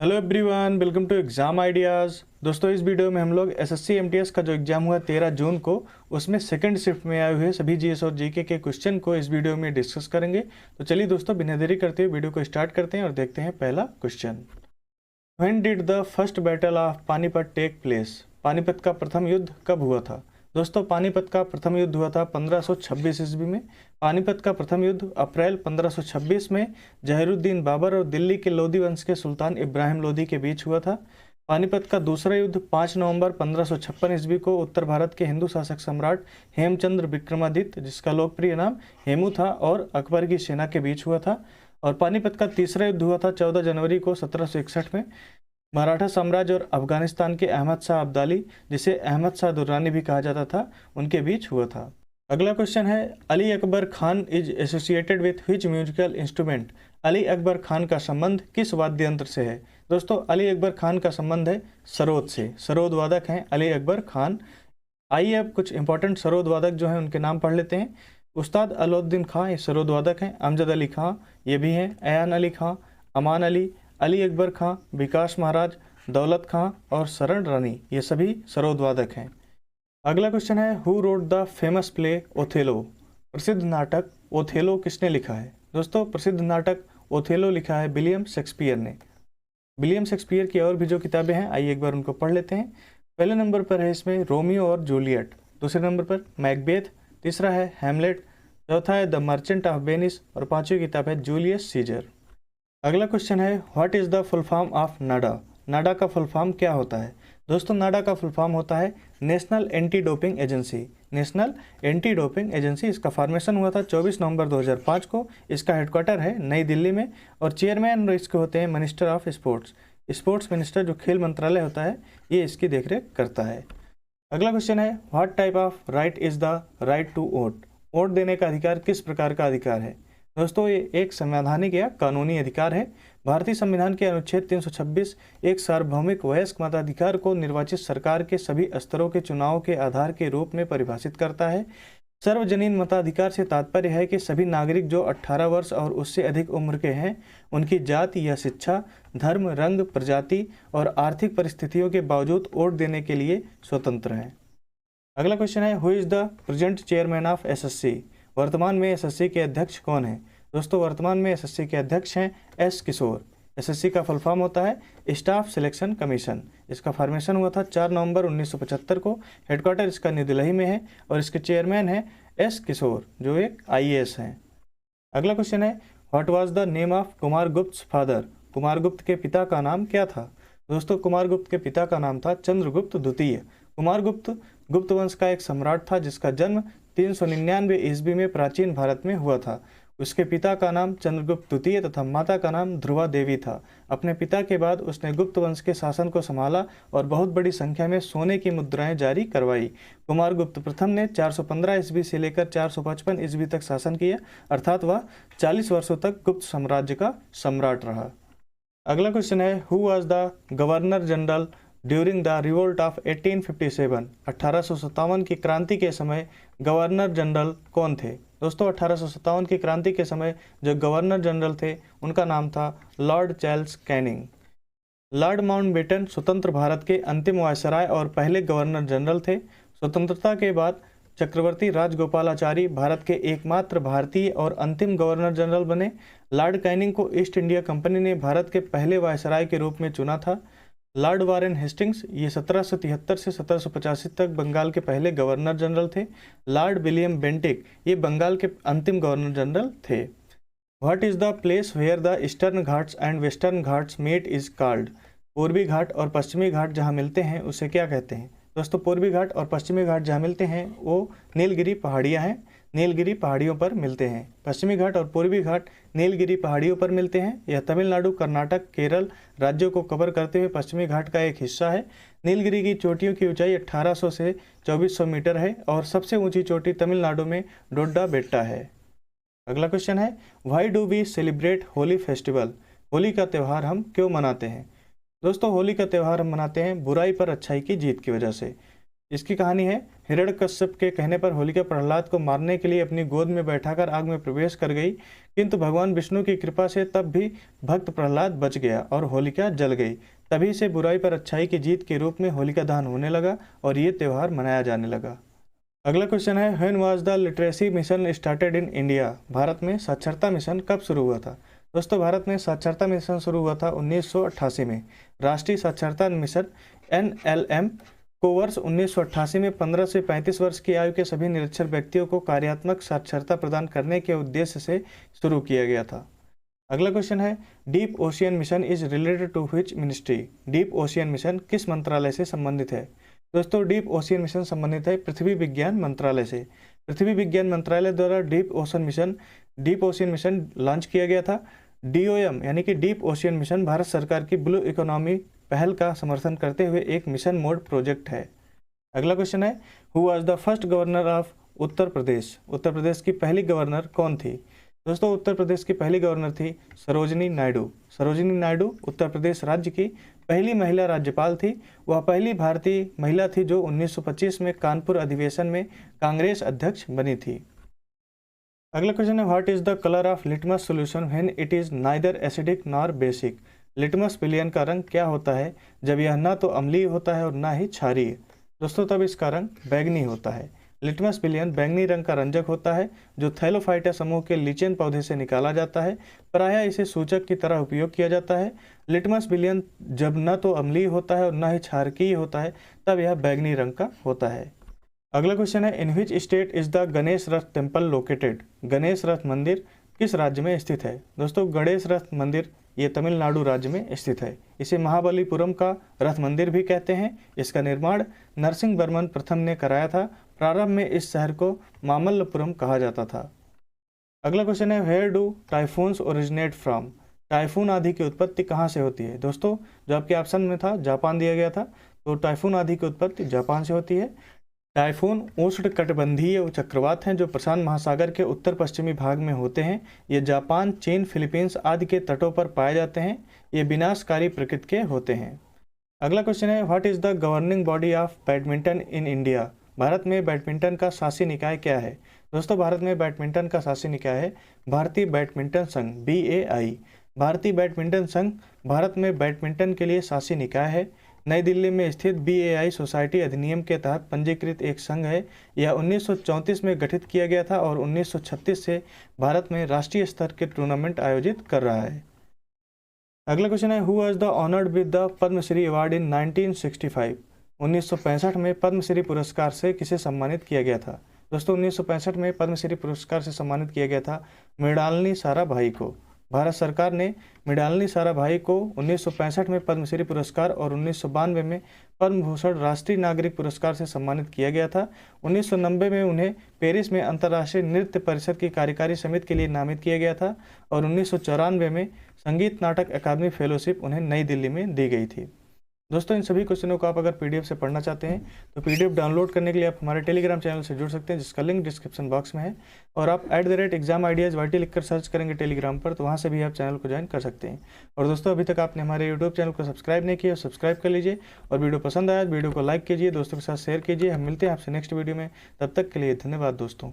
Hello everyone, welcome to exam ideas. दोस्तों, इस video में हम लोग एसएससी एमटीएस का जो एग्जाम हुआ 13 जून को, उसमें सेकंड शिफ्ट में आए हुए सभी जीएस और जीके के क्वेश्चन को इस वीडियो में डिस्कस करेंगे। तो चलिए दोस्तों, बिना देरी करते हुए वीडियो को स्टार्ट करते हैं और देखते हैं पहला question. When did the first battle of Panipat take place? Panipat का प्रथम युद्ध कब हुआ था? दोस्तों, पानीपत का प्रथम युद्ध हुआ था 1526 ईस्वी में। पानीपत का प्रथम युद्ध अप्रैल 1526 में जहीरुद्दीन बाबर और दिल्ली के लोधी वंश के सुल्तान इब्राहिम लोधी के बीच हुआ था। पानीपत का दूसरा युद्ध 5 नवंबर 1556 ईस्वी को उत्तर भारत के हिंदू शासक सम्राट हेमचंद्र विक्रमादित्य, जिसका लोकप्रिय नाम हेमू था, और अकबर की सेना के बीच हुआ था। और पानीपत का तीसरा युद्ध हुआ था 14 जनवरी को 1761 में मराठा साम्राज्य और अफगानिस्तान के अहमद शाह अब्दाली, जिसे अहमद शाह दुर्रानी भी कहा जाता था, उनके बीच हुआ था। अगला क्वेश्चन है, Ali Akbar Khan is associated with which musical instrument? Ali Akbar Khan का संबंध किस वाद्य यंत्र से है? दोस्तों, अली अकबर खान का संबंध है सरोद से। सरोद वादक हैं अली अकबर खान। आइए अब कुछ इंपॉर्टेंट सरोद वादक जो हैं उनके नाम पढ़ लेते हैं। उस्ताद अलाउद्दीन खां, ये सरोद वादक हैं। अमजद अली खां, ये भी हैं। अयान अली खां, अमान अली, अली अकबर खां, विकास महाराज, दौलत खां और शरण रानी, ये सभी सरोद वादक हैं। अगला क्वेश्चन है, who wrote the famous play Othello? प्रसिद्ध नाटक ओथेलो किसने लिखा है? दोस्तों, प्रसिद्ध नाटक ओथेलो लिखा है विलियम शेक्सपियर ने। विलियम शेक्सपियर की और भी जो किताबें हैं, आइए एक बार उनको पढ़ लेते हैं। पहले नंबर पर है इसमें रोमियो और जूलियट, दूसरे नंबर पर मैकबेथ, तीसरा है हैमलेट, चौथा है द मर्चेंट ऑफ वेनिस और पांचवी किताब है जूलियस सीजर। अगला क्वेश्चन है, what is the full form of NADA? NADA का फुल फॉर्म क्या होता है? दोस्तों, नाडा का फुल फॉर्म होता है national anti doping agency. National anti doping agency, इसका फॉर्मेशन हुआ था 24 नवंबर 2005 को। इसका हेडक्वार्टर है नई दिल्ली में और चेयरमैन इसके होते हैं minister of sports. Sports minister, जो खेल मंत्रालय होता है, ये इसकी देखरेख करता है। अगला क्वेश्चन है, what type of right is the right to vote? Vote देने का अधिकार किस प्रकार का अधिकार है? दोस्तों, ये एक संवैधानिक या कानूनी अधिकार है। भारतीय संविधान के अनुच्छेद 326 एक सार्वभौमिक वयस्क मताधिकार को निर्वाचित सरकार के सभी स्तरों के चुनाव के आधार के रूप में परिभाषित करता है। सार्वजनीन मताधिकार से तात्पर्य है कि सभी नागरिक जो 18 वर्ष और उससे अधिक उम्र के हैं, उनकी जाति या शिक्षा, धर्म, रंग, प्रजाति और आर्थिक परिस्थितियों के बावजूद वोट देने के लिए स्वतंत्र हैं। अगला क्वेश्चन है, who is the present chairman of SSC? वर्तमान में एसएससी के अध्यक्ष कौन है? दोस्तों, वर्तमान में एसएससी के अध्यक्ष हैं एस किशोर। एसएससी का फुल फॉर्म होता है स्टाफ सिलेक्शन कमीशन। इसका फॉर्मेशन हुआ था 4 नवंबर 1975 को। हेडक्वार्टर इसका न्यू दिल्ली में है और इसके चेयरमैन हैं एस किशोर, जो एक आईएएस हैं। अगला क्वेश्चन है, what was the name of Kumar गुप्त फादर? कुमार गुप्त के पिता का नाम क्या था? दोस्तों, कुमार गुप्त के पिता का नाम था चंद्रगुप्त द्वितीय। कुमार गुप्त गुप्त वंश का एक सम्राट था जिसका जन्म 399 ईस्वी में प्राचीन भारत में हुआ था। उसके पिता का नाम चंद्रगुप्त द्वितीय तथा माता का नाम ध्रुवा देवी था। अपने पिता के बाद उसने गुप्त वंश के शासन को संभाला और बहुत बड़ी संख्या में सोने की मुद्राएं जारी करवाई। कुमार गुप्त प्रथम ने 415 ईस्वी से लेकर 455 ईस्वी तक शासन किया, अर्थात वह 40 वर्षों तक गुप्त साम्राज्य का सम्राट रहा। अगला क्वेश्चन है, who was the governor general during the revolt of 1857? 1857 की क्रांति के समय गवर्नर जनरल कौन थे? दोस्तों, 1857 की क्रांति के समय जो गवर्नर जनरल थे, उनका नाम था Lord Charles Canning. Lord Mountbatten स्वतंत्र भारत के अंतिम वायसराय और पहले गवर्नर जनरल थे। स्वतंत्रता के बाद चक्रवर्ती राजगोपालाचारी भारत के एकमात्र भारतीय और अंतिम गवर्नर जनरल बने। लॉर्ड कैनिंग को ईस्ट इंडिया कंपनी ने भारत के पहले वायसराय के रूप में चुना था। लॉर्ड वारेन हेस्टिंग्स, ये 1773 से 1785 तक बंगाल के पहले गवर्नर जनरल थे। लॉर्ड विलियम बेंटिक, ये बंगाल के अंतिम गवर्नर जनरल थे। What is the place where the Eastern Ghats and Western Ghats meet is called? पूर्वी घाट और पश्चिमी घाट जहाँ मिलते हैं उसे क्या कहते हैं? दोस्तों, पूर्वी घाट और पश्चिमी घाट जहाँ मिलते हैं वो नीलगिरी पहाड़ियाँ हैं। नीलगिरी पहाड़ियों पर मिलते हैं। पश्चिमी घाट और पूर्वी घाट नीलगिरी पहाड़ियों पर मिलते हैं। यह तमिलनाडु, कर्नाटक, केरल राज्यों को कवर करते हुए पश्चिमी घाट का एक हिस्सा है। नीलगिरी की चोटियों की ऊंचाई 1800 से 2400 मीटर है और सबसे ऊंची चोटी तमिलनाडु में डोड्डा बेट्टा है। अगला क्वेश्चन है, why do we celebrate Holi festival? Holi का त्यौहार हम क्यों मनाते हैं? दोस्तों, होली का त्यौहार हम मनाते हैं बुराई पर अच्छाई की जीत की वजह से। इसकी कहानी है, हिरण्यकश्यप के कहने पर होलिका प्रहलाद को मारने के लिए अपनी गोद में बैठाकर आग में प्रवेश कर गई, किंतु भगवान विष्णु की कृपा से तब भी भक्त प्रहलाद बच गया और होलिका जल गई। तभी से बुराई पर अच्छाई की जीत के रूप में होलिका दहन होने लगा और ये त्यौहार मनाया जाने लगा। अगला क्वेश्चन है, when was the literacy mission started in India? Bharat में साक्षरता मिशन कब शुरू हुआ था? दोस्तों, भारत में साक्षरता मिशन शुरू हुआ था 1988 में। राष्ट्रीय साक्षरता मिशन NLM को वर्ष 1988 में 15 से 35 वर्ष की आयु के सभी निरक्षर व्यक्तियों को कार्यात्मक साक्षरता प्रदान करने के उद्देश्य से शुरू किया गया था। अगला क्वेश्चन है, deep ocean mission is related to which ministry? Deep ocean mission किस मंत्रालय से संबंधित है? दोस्तों, डीप ओशियन मिशन संबंधित है पृथ्वी विज्ञान मंत्रालय से। पृथ्वी विज्ञान मंत्रालय द्वारा डीप ओशियन मिशन लॉन्च किया गया था। DOM यानी कि डीप ओशियन मिशन भारत सरकार की ब्लू इकोनॉमी पहल का समर्थन करते हुए एक मिशन मोड प्रोजेक्ट है। अगला क्वेश्चन है, who was the first governor of Uttar Pradesh? Uttar Pradesh की पहली गवर्नर कौन थी? दोस्तों, उत्तर प्रदेश की पहली गवर्नर थी सरोजिनी नायडू। सरोजिनी नायडू उत्तर प्रदेश राज्य की पहली महिला राज्यपाल थी। वह पहली भारतीय महिला थी जो 1925 में कानपुर अधिवेशन में कांग्रेस अध्यक्ष बनी थी। अगला क्वेश्चन है, what is the colour of litmus solution when it is neither acidic nor basic? Litmus विलयन का रंग क्या होता है जब यह ना तो अम्लीय होता है और ना ही क्षारीय? दोस्तों, तब इसका रंग बैंगनी होता है। लिटमस विलयन बैंगनी रंग का रंजक होता है जो थैलोफाइटा समूह के लीचेन पौधे से निकाला जाता है। प्रायः इसे सूचक की तरह उपयोग किया जाता है। लिटमस विलयन जब न तो अम्लीय होता है और न ही क्षारकीय होता है, तब यह बैंगनी रंग का होता है। अगला क्वेश्चन है, in which state is the Ganesh Rath temple located? Ganesh रथ मंदिर किस राज्य में स्थित है? दोस्तों, गणेश रथ मंदिर ये तमिलनाडु राज्य में स्थित है। इसे महाबलीपुरम का रथ मंदिर भी कहते हैं। इसका निर्माण नरसिंह वर्मन प्रथम ने कराया था। प्रारंभ में इस शहर को मामल्लपुरम कहा जाता था। अगला क्वेश्चन है, where do typhoons originate from? Typhoon आदि की उत्पत्ति कहाँ से होती है? दोस्तों, जो आपके ऑप्शन में था जापान दिया गया था, तो टाइफून आदि की उत्पत्ति जापान से होती है। टाइफून उष्णकटिबंधीय चक्रवात हैं जो प्रशांत महासागर के उत्तर पश्चिमी भाग में होते हैं। ये जापान, चीन, फिलीपींस आदि के तटों पर पाए जाते हैं। ये विनाशकारी प्रकृति के होते हैं। अगला क्वेश्चन है, what is the governing body of badminton in India? Bharat में बैडमिंटन का शासी निकाय क्या है? दोस्तों, भारत में बैडमिंटन का शासी निकाय है भारतीय बैडमिंटन संघ BAI। भारतीय बैडमिंटन संघ भारत में बैडमिंटन के लिए शासी निकाय है। नई दिल्ली में स्थित BAI सोसाइटी अधिनियम के तहत पंजीकृत एक संघ है। यह 1934 में गठित किया गया था और 1936 से भारत में राष्ट्रीय स्तर के टूर्नामेंट आयोजित कर रहा है। अगला क्वेश्चन है, who was the honoured with the Padma Shri award in 1965? 1965 में पद्मश्री पुरस्कार से किसे सम्मानित किया गया था? दोस्तों, 1965 में पद्मश्री पुरस्कार से सम्मानित किया गया था मृणालिनी साराभाई को। भारत सरकार ने मृणालिनी साराभाई को 1965 में पद्मश्री पुरस्कार और 1992 में पद्म भूषण राष्ट्रीय नागरिक पुरस्कार से सम्मानित किया गया था। 1990 में उन्हें पेरिस में अंतर्राष्ट्रीय नृत्य परिषद की कार्यकारी समिति के लिए नामित किया गया था और 1994 में संगीत नाटक अकादमी फेलोशिप उन्हें नई दिल्ली में दी गई थी। दोस्तों, इन सभी क्वेश्चनों को आप अगर PDF से पढ़ना चाहते हैं तो PDF डाउनलोड करने के लिए आप हमारे टेलीग्राम चैनल से जुड़ सकते हैं, जिसका लिंक डिस्क्रिप्शन बॉक्स में है। और आप @exam ideas YT लिखकर सर्च करेंगे टेलीग्राम पर, तो वहाँ से भी आप चैनल को ज्वाइन कर सकते हैं। और दोस्तों, अभी तक आपने हमारे यूट्यूब चैनल को सब्सक्राइब नहीं किया, सब्सक्राइब कर लीजिए। और वीडियो पसंद आया तो वीडियो को लाइक कीजिए, दोस्तों के साथ शेयर कीजिए। हम मिलते हैं आपसे नेक्स्ट वीडियो में, तब तक के लिए धन्यवाद दोस्तों।